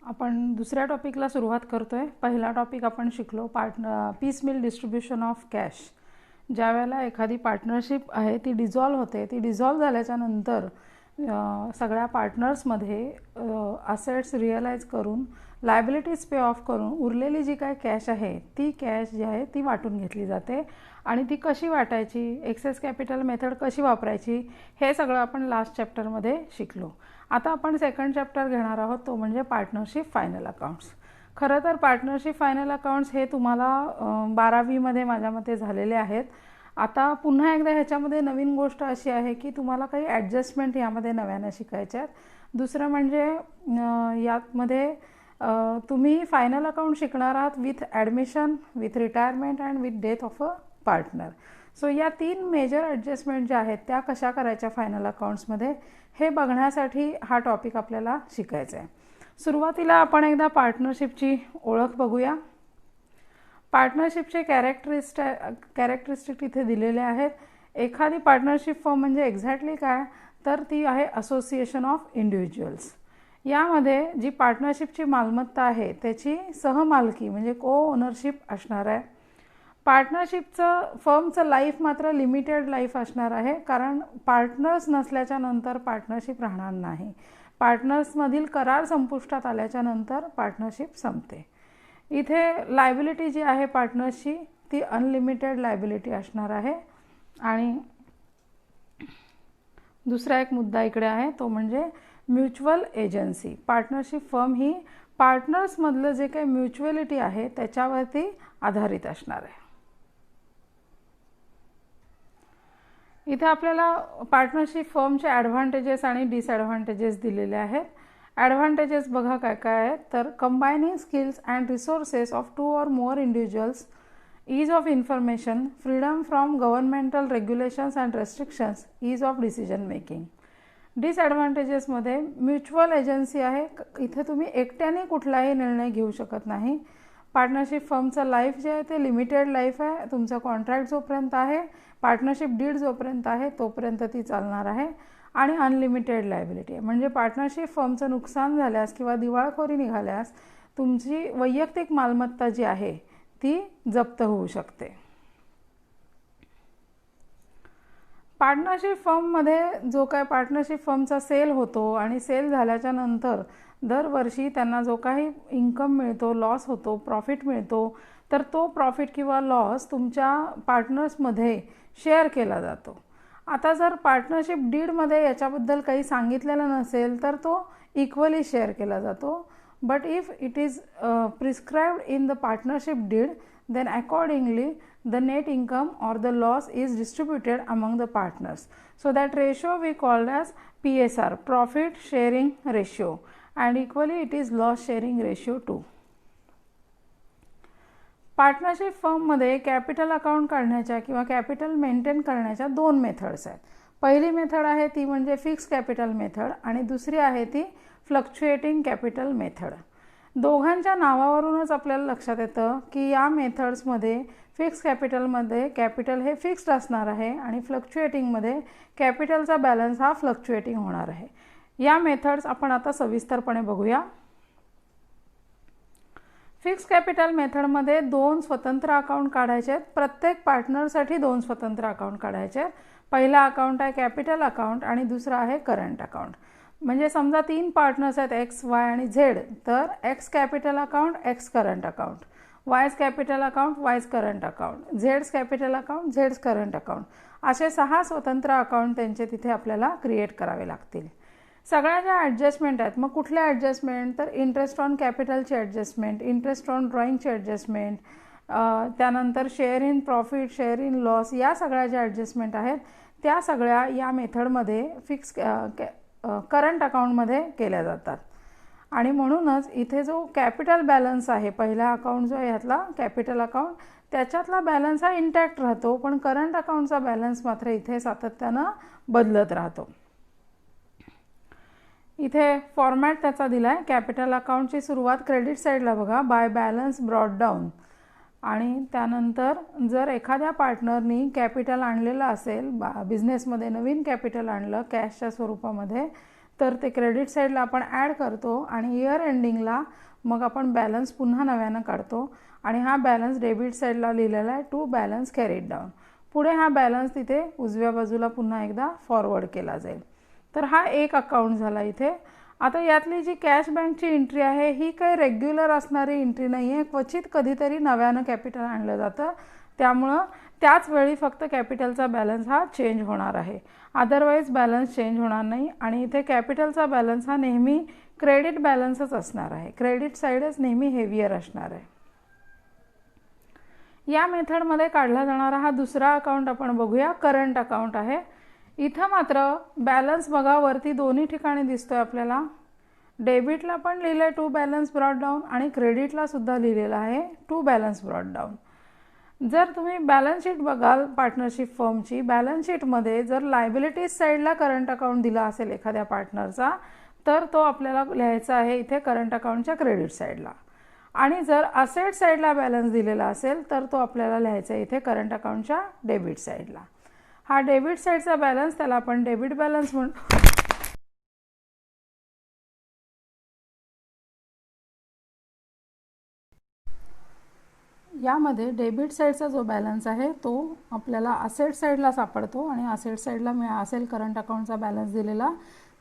आपण दुसऱ्या टॉपिकला सुरुवात करतोय। पहिला टॉपिक आपण शिकलो piece meal distribution of cash. ज्या वेळेला एखादी पार्टनरशिप आहे ती डिझॉल्व होते, ती डिझॉल्व झाल्याच्या नंतर सगळ्या पार्टनर्समध्ये असेट्स रिअलाइज करून लायबिलिटीज पे ऑफ करून उरलेली जी काय कॅश आहे ती कॅश जी आहे ती वाटून घेतली जाते। आणि ती कशी वाटायची, एक्सेस कॅपिटल मेथड कशी वापरायची, हे सगळं आपण लास्ट चॅप्टरमध्ये शिकलो। आता आपण सेकंड चॅप्टर घेणार आहोत, तो म्हणजे पार्टनरशिप फायनल अकाउंट्स। खरं तर पार्टनरशिप फायनल अकाउंट्स हे तुम्हाला 12वीमध्ये माझ्या मते झालेले आहेत। आता पुन्हा एकदा ह्याच्यामध्ये नवीन गोष्ट अशी आहे की तुम्हाला काही ॲडजस्टमेंट यामध्ये नव्यानं शिकायच्या आहेत। दुसरं म्हणजे यामध्ये तुम्ही फायनल अकाउंट शिकणार आहात with admission, with retirement and with death of a partner. So या 3 मेजर ॲडजस्टमेंट ज्या आहेत त्या कशा करायच्या फायनल अकाउंट्समध्ये हे बघण्यासाठी हा टॉपिक आपल्याला शिकायचा आहे। सुरुवातीला आपण एकदा पार्टनरशिपची ओळख बघूया। पार्टनरशिपचे कॅरेक्टरिस्टिक इथे दिलेले आहेत। एखादी पार्टनरशिप फर्म म्हणजे एक्झॅक्टली काय, तर ती आहे असोसिएशन ऑफ इंडिव्हिज्युअल्स। यामध्ये जी पार्टनरशिपची मालमत्ता आहे त्याची सहमालकी म्हणजे को ओनरशिप असणार आहे। पार्टनरशिपचं फर्मचं लाईफ मात्र लिमिटेड लाईफ असणार आहे, कारण पार्टनर्स नसल्याच्या नंतर पार्टनरशिप राहणार नाही। पार्टनर्समधील करार संपुष्टात आल्याच्या नंतर पार्टनरशिप संपते। इथे लायबिलिटी जी आहे पार्टनर्सची ती अनलिमिटेड लायबिलिटी असणार आहे। आणि दुसरा एक मुद्दा इकडे आहे तो म्हणजे म्युच्युअल एजन्सी। पार्टनरशिप फर्म ही पार्टनर्समधलं जे काही म्युच्युअलिटी आहे त्याच्यावरती आधारित असणार आहे। इथे आपल्याला पार्टनरशिप फर्मचे ॲडव्हान्टेजेस आणि डिसॲडव्हान्टेजेस दिलेले आहेत। ॲडव्हान्टेजेस बघा काय काय आहेत, तर combining skills and resources of 2 or more individuals, ease of information, freedom from governmental regulations and restrictions, ease of decision making. डिसॲडव्हान्टेजेसमध्ये म्युच्युअल एजन्सी आहे, इथे तुम्ही एकट्याने कुठलाही निर्णय घेऊ शकत नाही। पार्टनरशिप फर्मचं लाईफ जे आहे ते लिमिटेड लाईफ आहे। तुमचा कॉन्ट्रॅक्ट जोपर्यंत आहे, पार्टनरशिप डीड जोपर्यंत आहे तोपर्यंत ती चालणार आहे। आणि अनलिमिटेड लायबिलिटी आहे, म्हणजे पार्टनरशिप फर्मचं नुकसान झाल्यास किंवा दिवाळखोरी निघाल्यास तुमची वैयक्तिक मालमत्ता जी आहे ती जप्त होऊ शकते। पार्टनरशिप फर्ममध्ये जो काय पार्टनरशिप फर्मचा सेल होतो आणि सेल झाल्याच्या नंतर दरवर्षी त्यांना जो काही इन्कम मिळतो, लॉस होतो, प्रॉफिट मिळतो, तर तो प्रॉफिट किंवा लॉस तुमच्या पार्टनर्समध्ये शेअर केला जातो। आता जर पार्टनरशिप डीडमध्ये याच्याबद्दल काही सांगितलेलं नसेल तर तो इक्वली शेअर केला जातो। But if it is prescribed in the partnership deed, then accordingly the net income or the loss is distributed among the partners. So that ratio we called as PSR, profit sharing ratio, and equally it is loss sharing ratio too. Partnership फर्ममध्ये capital account काढण्याच्या किंवा capital maintain करण्याच्या 2 methods आहेत। पहिली method आहे ती म्हणजे fix capital method आणि दुसरी आहे ती फ्लक्च्युएटिंग कॅपिटल मेथड। दोघांच्या नावावरूनच आपल्याला लक्षात येतं की या मेथड्समध्ये फिक्स कॅपिटलमध्ये कॅपिटल हे फिक्स्ड असणार आहे आणि फ्लक्च्युएटिंगमध्ये कॅपिटलचा बॅलन्स हा फ्लक्च्युएटिंग होणार आहे। या मेथड्स आपण आता सविस्तरपणे बघूया। फिक्स कॅपिटल मेथडमध्ये 2 स्वतंत्र अकाउंट काढायचे आहेत। प्रत्येक पार्टनरसाठी 2 स्वतंत्र अकाउंट काढायचे आहेत। पहिला अकाउंट आहे कॅपिटल अकाउंट आणि दुसरा आहे करंट अकाउंट। म्हणजे समजा 3 पार्टनर्स आहेत एक्स, वाय आणि झेड, तर x capital account, x current account, wise capital account, wise current account, झेड्स capital account, झेड्स current account, असे 6 स्वतंत्र अकाउंट त्यांचे तिथे आपल्याला क्रिएट करावे लागतील। सगळ्या ज्या ॲडजस्टमेंट आहेत, मग कुठल्या ॲडजस्टमेंट, तर इंटरेस्ट ऑन कॅपिटलची ॲडजस्टमेंट, इंटरेस्ट ऑन ड्रॉईंगची ॲडजस्टमेंट, त्यानंतर share in profit, share in loss, या सगळ्या ज्या ॲडजस्टमेंट आहेत त्या सगळ्या या मेथडमध्ये फिक्स करंट अकाउंटमध्ये केल्या जातात। आणि म्हणूनच इथे जो कॅपिटल बॅलन्स आहे, पहिला अकाउंट जो आहे ह्यातला कॅपिटल अकाउंट, त्याच्यातला बॅलन्स हा इंटॅक्ट राहतो, पण करंट अकाउंटचा बॅलन्स मात्र इथे सातत्यानं बदलत राहतो। इथे फॉर्मॅट त्याचा दिला आहे। कॅपिटल अकाउंटची सुरुवात क्रेडिट साईडला बघा, बाय बॅलन्स ब्रॉट डाऊन, आणि त्यानंतर जर एखाद्या पार्टनरनी कॅपिटल आणलेलं असेल, बिझनेसमध्ये नवीन कॅपिटल आणलं कॅशच्या स्वरूपामध्ये, तर ते क्रेडिट साईडला आपण ॲड करतो आणि इयर एंडिंगला मग आपण बॅलन्स पुन्हा नव्यानं काढतो आणि हा बॅलन्स डेबिट साईडला लिहिलेला आहे टू बॅलन्स कॅरीड डाऊन. पुढे हा बॅलन्स तिथे उजव्या बाजूला पुन्हा एकदा फॉरवर्ड केला जाईल. तर हा एक अकाउंट झाला इथे. आता यातली जी कॅश बँकची एंट्री आहे ही काही रेग्युलर असणारी एंट्री नाही आहे, क्वचित कधीतरी नव्यानं कॅपिटल आणलं जातं, त्यामुळं त्याच वेळी फक्त कॅपिटलचा बॅलन्स हा चेंज होणार आहे, अदरवाईज बॅलन्स चेंज होणार नाही. आणि इथे कॅपिटलचा बॅलन्स हा नेहमी क्रेडिट बॅलन्सच असणार आहे, क्रेडिट साईडच नेहमी हेवियर असणार आहे. या मेथडमध्ये काढला जाणारा हा दुसरा अकाउंट आपण बघूया, करंट अकाउंट आहे. इथं मात्र बॅलन्स बघा वरती दोन्ही ठिकाणी दिसतोय आपल्याला. डेबिटला पण लिहिलं आहे टू बॅलन्स ब्रॉट डाऊन आणि क्रेडिटला सुद्धा लिहिलेलं आहे टू बॅलन्स ब्रॉट डाऊन. जर तुम्ही बॅलन्स शीट बघाल पार्टनरशिप फर्मची, बॅलन्स शीटमध्ये जर लायबिलिटीज साईडला करंट अकाउंट दिला असेल एखाद्या पार्टनरचा, तर तो आपल्याला लिहायचा आहे इथे करंट अकाउंटच्या क्रेडिट साईडला. आणि जर असेट साईडला बॅलन्स दिलेला असेल तर तो आपल्याला लिहायचा आहे इथे करंट अकाउंटच्या डेबिट साईडला. हा डेबिट साईडचा बॅलन्स त्याला आपण डेबिट बॅलन्स म्हणतो. यामध्ये डेबिट साईडचा जो बॅलन्स आहे तो आपल्याला असेट साईडला सापडतो आणि असेट साईडला असेल करंट अकाउंटचा बॅलन्स दिलेला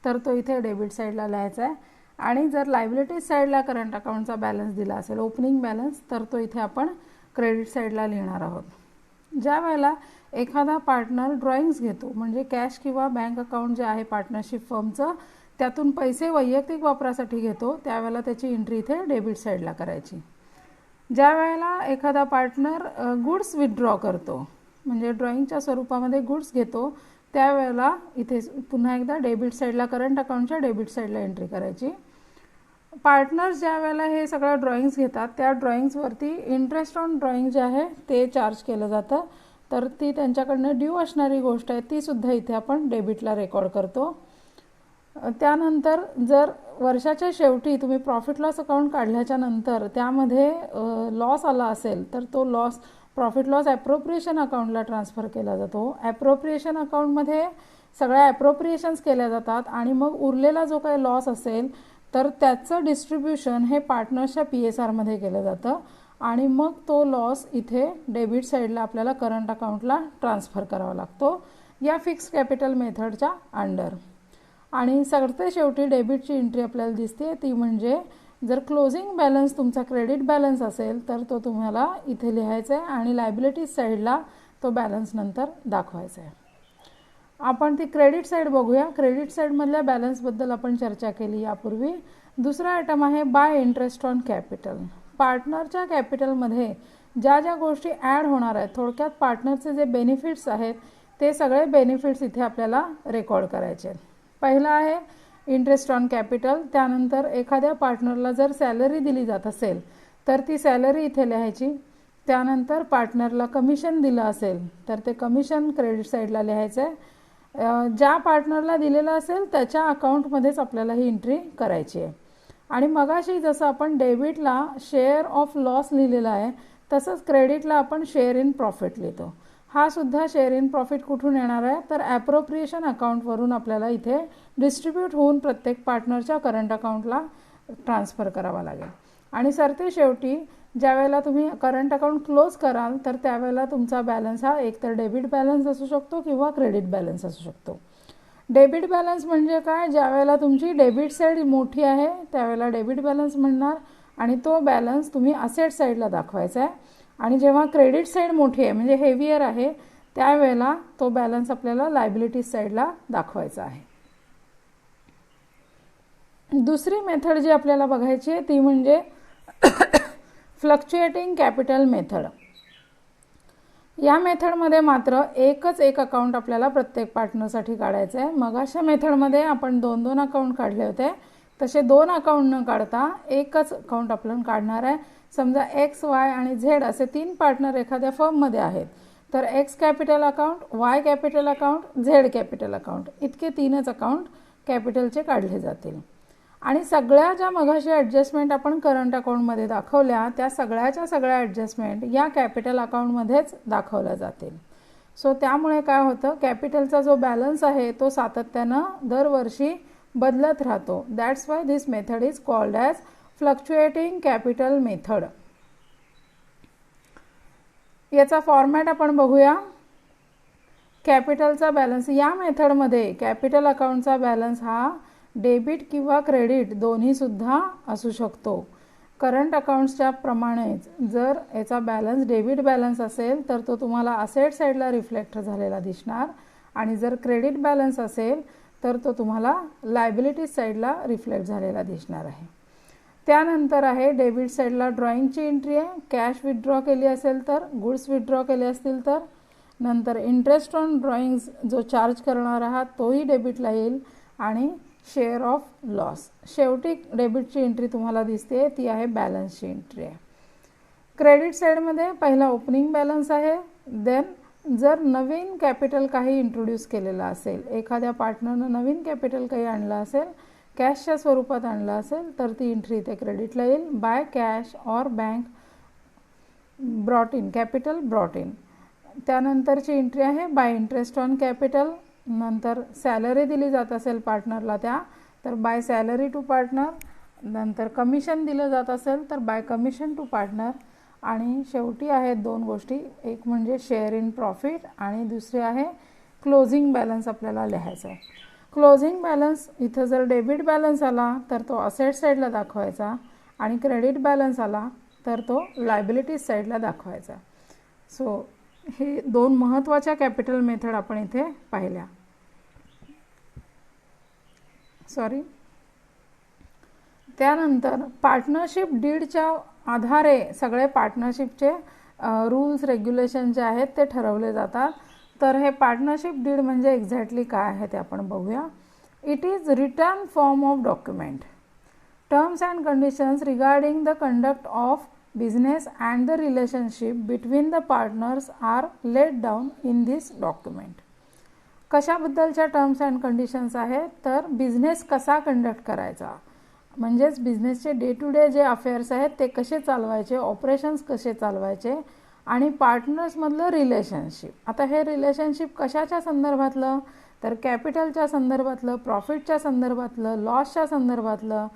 तर तो इथे डेबिट साईडला लिहायचा आहे. आणि जर लायबिलिटीज साईडला करंट अकाउंटचा बॅलन्स दिला असेल ओपनिंग बॅलन्स तर तो इथे आपण क्रेडिट साईडला लिहिणार आहोत. ज्या वेळेला एखादा पार्टनर ड्रॉइंग्स घेतो म्हणजे कॅश किंवा बँक अकाउंट जे आहे पार्टनरशिप फर्मचं त्यातून पैसे वैयक्तिक वापरासाठी घेतो त्यावेळेला त्याची एंट्री इथे डेबिट साईडला करायची. ज्या वेळेला एखादा पार्टनर गुड्स विथड्रॉ करतो म्हणजे ड्रॉइंगच्या स्वरूपामध्ये गुड्स घेतो त्यावेळेला इथे पुन्हा एकदा डेबिट साईडला करंट अकाउंटच्या डेबिट साईडला एंट्री करायची. पार्टनर्स ज्या वेळेला हे सगळं ड्रॉइंग्स घेतात त्या ड्रॉइंग्सवरती इंटरेस्ट ऑन ड्रॉइंग जे आहे ते चार्ज केलं जातं, तर ती त्यांच्याकडनं ड्यू असणारी गोष्ट आहे ती सुद्धा इथे आपण डेबिटला रेकॉर्ड करतो. त्यानंतर जर वर्षाच्या शेवटी तुम्ही प्रॉफिट लॉस अकाउंट काढल्याच्या नंतर त्यामध्ये लॉस आला असेल तर तो लॉस प्रॉफिट लॉस ॲप्रोप्रिएशन अकाउंटला ट्रान्सफर केला जातो. ॲप्रोप्रिएशन अकाउंटमध्ये सगळ्या ॲप्रोप्रिएशन्स केल्या जातात आणि मग उरलेला जो काही लॉस असेल तर त्याचं डिस्ट्रीब्युशन हे पार्टनर्सच्या PSRमध्ये केलं जातं आणि मग तो लॉस इथे डेबिट साईडला आपल्याला करंट अकाउंटला ट्रान्सफर करावा लागतो या फिक्स कॅपिटल मेथडच्या अंडर. आणि सरते शेवटी डेबिटची एंट्री आपल्याला दिसते ती म्हणजे जर क्लोजिंग बॅलन्स तुमचा क्रेडिट बॅलन्स असेल तर तो तुम्हाला इथे लिहायचा आहे आणि लायबिलिटीज साईडला तो बॅलन्स नंतर दाखवायचा आहे. आपण ती क्रेडिट साईड बघूया. क्रेडिट साईडमधल्या बॅलन्सबद्दल आपण चर्चा केली यापूर्वी. दुसरा आयटम आहे बाय इंटरेस्ट ऑन कॅपिटल. पार्टनरच्या कॅपिटलमध्ये ज्या ज्या गोष्टी ॲड होणार आहेत थोडक्यात पार्टनरचे जे बेनिफिट्स आहेत ते सगळे बेनिफिट्स इथे आपल्याला रेकॉर्ड करायचे आहेत. पहिला आहे इंटरेस्ट ऑन कॅपिटल. त्यानंतर एखाद्या पार्टनरला जर सॅलरी दिली जात असेल तर ती सॅलरी इथे लिहायची. त्यानंतर पार्टनरला कमिशन दिलं असेल तर ते कमिशन क्रेडिट साईडला लिहायचं आहे. ज्या पार्टनरला दिलेलं असेल त्याच्या अकाउंटमध्येच आपल्याला ही एंट्री करायची आहे. आणि मगाशी जसं आपण डेबिटला शेअर ऑफ लॉस लिहिलेला आहे तसंच क्रेडिटला आपण शेअर इन प्रॉफिट लिहितो. हा सुद्धा शेअर इन प्रॉफिट कुठून येणार आहे तर ॲप्रोप्रिएशन अकाउंटवरून आपल्याला इथे डिस्ट्रीब्यूट होऊन प्रत्येक पार्टनरच्या करंट अकाउंटला ट्रान्सफर करावा लागेल. आणि सरते शेवटी ज्या वेळेला तुम्ही करंट अकाउंट क्लोज कराल तर त्यावेळेला तुमचा बॅलन्स हा एकतर डेबिट बॅलन्स असू शकतो किंवा क्रेडिट बॅलन्स असू शकतो. डेबिट बॅलन्स म्हणजे काय, ज्या वेळेला तुमची डेबिट साईड मोठी आहे त्यावेळेला डेबिट बॅलन्स म्हणणार आणि तो बॅलन्स तुम्ही असेट साईडला दाखवायचा आहे. आणि जेव्हा क्रेडिट साईड मोठी आहे म्हणजे हेवियर आहे त्यावेळेला तो बॅलन्स आपल्याला लायबिलिटीज साईडला दाखवायचा आहे. दुसरी मेथड जी आपल्याला बघायची आहे ती म्हणजे फ्लक्च्युएटिंग कॅपिटल मेथड. या मेथडमध्ये मात्र एकच एक अकाउंट आपल्याला प्रत्येक पार्टनरसाठी काढायचं आहे. मग अशा मेथडमध्ये आपण 2-2 अकाउंट काढले होते, तसे 2 अकाउंट न काढता एकच अकाउंट आपण काढणार आहे. समजा X, Y आणि Z असे 3 पार्टनर एखाद्या फर्ममध्ये आहेत तर X capital account, Y capital account, Z capital account इतके 3च अकाउंट कॅपिटलचे काढले जातील. आणि सगळ्या ज्या मगाशी ॲडजस्टमेंट आपण करंट अकाउंटमध्ये दाखवल्या त्या सगळ्याच्या सगळ्या ॲडजस्टमेंट या कॅपिटल अकाउंटमध्येच दाखवल्या जातील. सो त्यामुळे काय होतं, कॅपिटलचा जो बॅलन्स आहे तो सातत्यानं दरवर्षी बदलत राहतो. That's why this method is called as fluctuating capital method. याचा फॉर्मॅट आपण बघूया. कॅपिटलचा बॅलन्स, या मेथडमध्ये कॅपिटल अकाउंटचा बॅलन्स हा डेबिट किंवा क्रेडिट दोन्हीसुद्धा असू शकतो. करंट अकाउंट्सच्या प्रमाणेच जर याचा बॅलन्स डेबिट बॅलन्स असेल तर तो तुम्हाला असेट साईडला रिफ्लेक्ट झालेला दिसणार, आणि जर क्रेडिट बॅलन्स असेल तर तो तुम्हाला लायबिलिटीज साईडला रिफ्लेक्ट झालेला दिसणार आहे. त्यानंतर आहे डेबिट साईडला ड्रॉइंगची एंट्री आहे. कॅश विथड्रॉ केली असेल तर, गुड्स विथड्रॉ केले असतील तर. नंतर इंटरेस्ट ऑन ड्रॉइंग्स जो चार्ज करणार आहात तोही डेबिटला येईल, आणि शेअर ऑफ लॉस. शेवटी डेबिटची एंट्री तुम्हाला दिसते ती आहे बॅलन्सची एंट्री आहे. क्रेडिट साईडमध्ये पहिला ओपनिंग बॅलन्स आहे. देन जर नवीन कॅपिटल काही इंट्रोड्यूस केलेला असेल, एखाद्या पार्टनरनं नवीन कॅपिटल काही आणलं असेल, कॅशच्या स्वरूपात आणलं असेल, तर ती एंट्री इथे क्रेडिटला येईल. By cash or bank brought in, capital brought in. त्यानंतरची एंट्री आहे बाय इंटरेस्ट ऑन कॅपिटल. नंतर सॅलरी दिली जात असेल पार्टनरला त्या, तर बाय सॅलरी टू पार्टनर. नंतर कमिशन दिलं जात असेल तर बाय कमिशन टू पार्टनर. आणि शेवटी आहेत दोन गोष्टी, एक म्हणजे शेअर इन प्रॉफिट आणि दुसरी आहे क्लोजिंग बॅलन्स आपल्याला लिहायचा आहे. क्लोजिंग बॅलन्स इथं जर डेबिट बॅलन्स आला तर तो असेट साईडला दाखवायचा, आणि क्रेडिट बॅलन्स आला तर तो लायबिलिटीज साईडला दाखवायचा. सो हे दोन महत्त्वाच्या कॅपिटल मेथड आपण इथे पाहिल्या. त्यानंतर पार्टनरशिप डीडच्या आधारे सगळे पार्टनरशिपचे रूल्स रेग्युलेशन जे आहेत ते ठरवले जातात. तर हे पार्टनरशिप डीड म्हणजे एक्झॅक्टली काय आहे ते आपण बघूया. It is return form of document. Terms and conditions regarding the conduct of business and the relationship between the partners are laid down in this document. कशाबद्दलच्या टर्म्स अँड कंडिशन्स आहेत तर business कसा conduct करायचा, म्हणजेच बिझनेसचे day to day जे affairs आहेत ते कसे चालवायचे, ऑपरेशन्स कसे चालवायचे, आणि पार्टनर्समधलं रिलेशनशिप. आता हे रिलेशनशिप कशाच्या संदर्भातलं तर कॅपिटलच्या संदर्भातलं, प्रॉफिटच्या संदर्भातलं, लॉसच्या संदर्भातलं,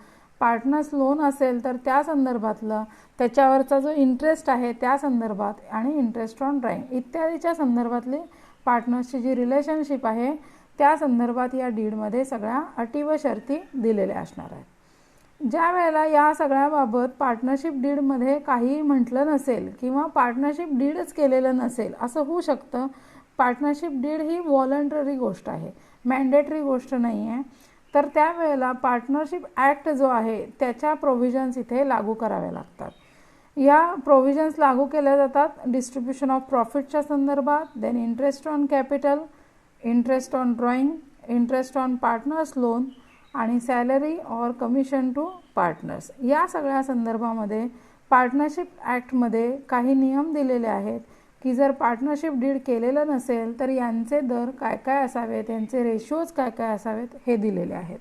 पार्टनर्स लोन असेल तर त्या संदर्भातलं, त्याच्यावरचा जो इंटरेस्ट आहे त्या संदर्भात, आणि इंटरेस्ट ऑन ड्रॉइंग इत्यादीच्या संदर्भातली पार्टनर्सची जी रिलेशनशिप आहे त्या संदर्भात या डीडमध्ये सगळ्या अटी व शर्ती दिलेल्या असणार आहेत. ज्या वेळेला या सगळ्याबाबत पार्टनरशिप डीडमध्ये काही म्हटलं नसेल किंवा पार्टनरशिप डीडच केलेलं नसेल, असं होऊ शकतं. पार्टनरशिप डीड ही व्हॉलंटरी गोष्ट आहे, मॅन्डेटरी गोष्ट नाही आहे. तर त्यावेळेला पार्टनरशिप ॲक्ट जो आहे त्याच्या प्रोव्हिजन्स इथे लागू कराव्या लागतात. या प्रोव्हिजन्स लागू केल्या जातात डिस्ट्रीब्युशन ऑफ प्रॉफिटच्या संदर्भात, then interest on capital, interest on drawing, interest on partners loan, आणि salary or commission to partners. या सगळ्या संदर्भामध्ये पार्टनरशिप ॲक्टमध्ये काही नियम दिलेले आहेत की जर पार्टनरशिप डीड केलेलं नसेल तर यांचे दर काय काय असावेत, यांचे रेशोज काय काय असावेत हे दिलेले आहेत.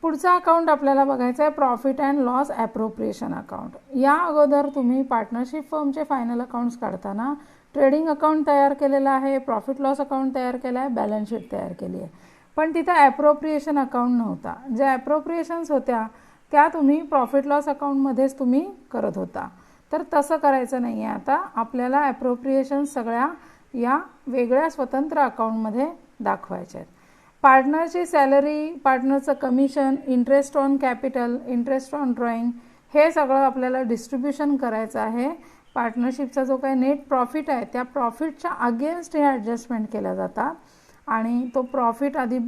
पुढचा अकाउंट आपल्याला बघायचा आहे प्रॉफिट अँड लॉस ॲप्रोप्रिएशन अकाउंट. या अगोदर तुम्ही पार्टनरशिप फर्मचे फायनल अकाउंट्स काढताना ट्रेडिंग अकाउंट तयार केलेलं आहे, प्रॉफिट लॉस अकाउंट तयार केला आहे, बॅलन्स शीट तयार केली आहे, पण तिथं ॲप्रोप्रिएशन अकाउंट नव्हता. ज्या ॲप्रोप्रिएशन्स होत्या त्या तुम्ही प्रॉफिट लॉस अकाउंटमध्येच तुम्ही करत होता. तर तसं करायचं नाही आहे. आता आपल्याला ॲप्रोप्रिएशन्स सगळ्या या वेगळ्या स्वतंत्र अकाउंटमध्ये दाखवायच्या आहेत. पार्टनरची सॅलरी, पार्टनरचं commission, interest on capital, interest on drawing, हे सगळं आपल्याला डिस्ट्रीब्युशन करायचं आहे. पार्टनरशिपचा जो काही नेट प्रॉफिट आहे त्या प्रॉफिटच्या अगेन्स्ट हे ॲडजस्टमेंट केल्या जातात, आणि तो प्रॉफिट आधी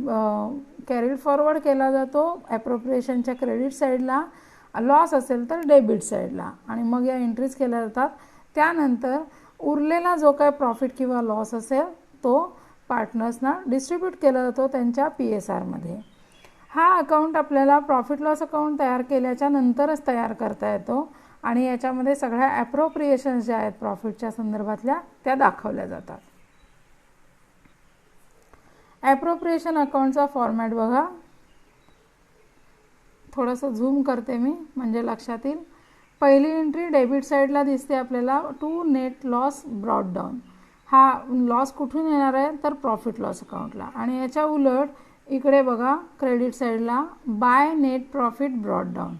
कॅरीड फॉरवर्ड केला जातो ॲप्रोप्रिएशनच्या क्रेडिट साईडला, लॉस असेल तर डेबिट साईडला, आणि मग या एंट्रीज केल्या जातात. त्यानंतर उरलेला जो काय प्रॉफिट किंवा लॉस असेल तो पार्टनर्सना डिस्ट्रीब्यूट केला जातो त्यांच्या PSRमध्ये. हा अकाउंट आपल्याला प्रॉफिट लॉस अकाउंट तयार केल्याच्या नंतरच तयार करता येतो, आणि याच्यामध्ये सगळ्या ॲप्रोप्रिएशन्स ज्या आहेत प्रॉफिटच्या संदर्भातल्या त्या दाखवल्या जातात. ॲप्रोप्रिएशन अकाउंटचा फॉर्मॅट बघा, थोडंसं झूम करते मी म्हणजे लक्षात येईल. पहिली एंट्री डेबिट साईडला दिसते आपल्याला, to net loss brought down. हा लॉस कुठून येणार आहे तर प्रॉफिट लॉस अकाउंटला, आणि याच्या उलट इकडे बघा क्रेडिट साईडला by net profit brought down.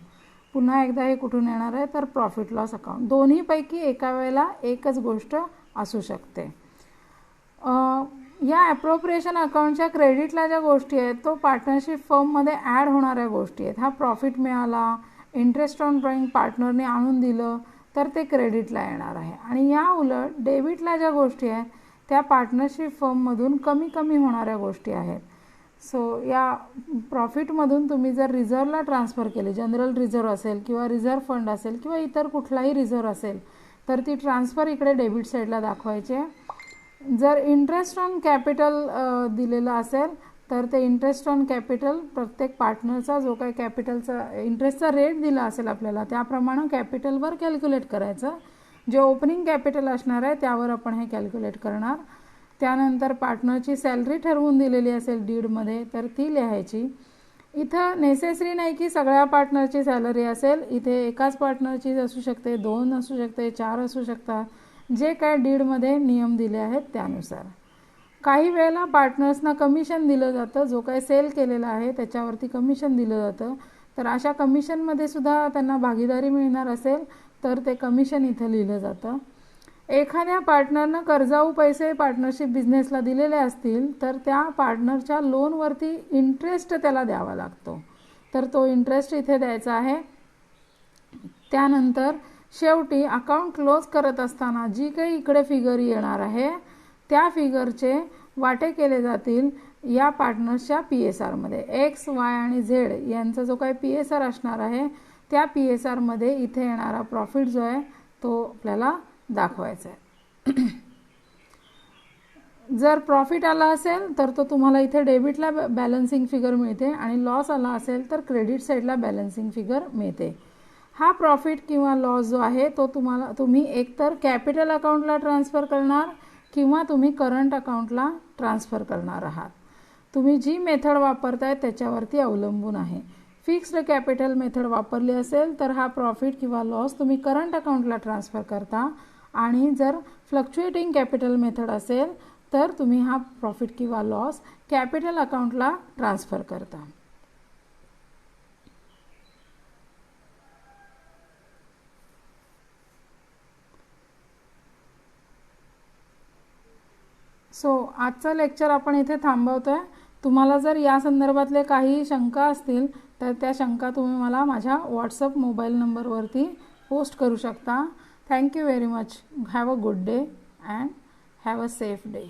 पुन्हा एकदा हे कुठून येणार आहे तर प्रॉफिट लॉस अकाउंट. दोन्हीपैकी एका वेळेला एकच गोष्ट असू शकते. या ॲप्रोप्रिएशन अकाउंटच्या क्रेडिटला ज्या गोष्टी आहेत तो पार्टनरशिप फर्ममध्ये ॲड होणाऱ्या गोष्टी आहेत. हा प्रॉफिट मिळाला, इंटरेस्ट ऑन ड्रॉईंग पार्टनरने आणून दिलं तर ते क्रेडिटला येणार आहे. आणि या उलट डेबिटला ज्या गोष्टी आहेत त्या पार्टनरशिप फर्ममधून कमी कमी होणाऱ्या गोष्टी आहेत. सो या प्रॉफिटमधून तुम्ही जर रिझर्वला ट्रान्सफर केले, जनरल रिझर्व असेल किंवा रिझर्व फंड असेल किंवा इतर कुठलाही रिझर्व असेल तर ती ट्रान्सफर इकडे डेबिट साईडला दाखवायचे. जर इंटरेस्ट ऑन कॅपिटल दिलेलं असेल तर ते इंटरेस्ट ऑन कॅपिटल प्रत्येक पार्टनरचा जो काही कॅपिटलचा इंटरेस्टचा रेट दिला असेल आपल्याला त्याप्रमाणे कॅपिटलवर कॅल्क्युलेट करायचं. जे ओपनिंग कॅपिटल असणार आहे त्यावर आपण हे कॅल्क्युलेट करणार. त्यानंतर पार्टनरची सॅलरी ठरवून दिलेली असेल डीडमध्ये तर ती लिहायची. इथं नेसेसरी नाही की सगळ्या पार्टनरची सॅलरी असेल. इथे एकाच पार्टनरची असू शकते, 2 असू शकते, 4 असू शकतात. जे काय डीडमध्ये नियम दिले आहेत त्यानुसार. काही वेळेला पार्टनर्सना कमिशन दिलं जातं. जो काही सेल केलेला आहे त्याच्यावरती कमिशन दिलं जातं. तर अशा कमिशनमध्ये सुद्धा त्यांना भागीदारी मिळणार असेल तर ते कमिशन इथं लिहिलं जातं. एखाद्या पार्टनरनं कर्जाऊ पैसे पार्टनरशिप बिझनेसला दिलेले असतील तर त्या पार्टनरच्या लोनवरती इंटरेस्ट त्याला द्यावा लागतो. तर तो इंटरेस्ट इथे द्यायचा आहे. त्यानंतर शेवटी अकाउंट क्लोज करत असताना जी काही इकडे फिगर येणार आहे त्या फिगरचे वाटे केले जातील या पार्टनर्सच्या PSRमध्ये. एक्स, वाय आणि झेड यांचा जो काही PSR असणार आहे त्या PSRमध्ये इथे येणारा प्रॉफिट जो आहे तो आपल्याला दाखवायचा आहे. जर प्रॉफिट आला असेल तर तो तुम्हाला इथे डेबिटला बॅलन्सिंग फिगर मिळते आणि लॉस आला असेल तर क्रेडिट साईडला बॅलन्सिंग फिगर मिळते. हा प्रॉफिट किंवा लॉस जो आहे तो तुम्ही एकतर कॅपिटल अकाउंटला ट्रान्सफर करणार किंवा तुम्ही करंट अकाउंटला ट्रान्सफर करणार आहात. तुम्ही जी मेथड वापरताय त्याच्यावरती अवलंबून आहे. फिक्स्ड कॅपिटल मेथड वापरली असेल तर हा प्रॉफिट किंवा लॉस तुम्ही करंट अकाउंटला ट्रान्सफर करता आणि जर फ्लक्च्युएटिंग कॅपिटल मेथड असेल तर तुम्ही हा प्रॉफिट किंवा लॉस कॅपिटल अकाउंटला ट्रान्सफर करता. सो आजचं लेक्चर आपण इथे थांबवतोय. तुम्हाला जर या संदर्भातले काही शंका असतील तर त्या शंका तुम्ही मला माझ्या व्हॉट्सअप मोबाईल नंबरवरती पोस्ट करू शकता. Thank you very much. Have a good day and have a safe day.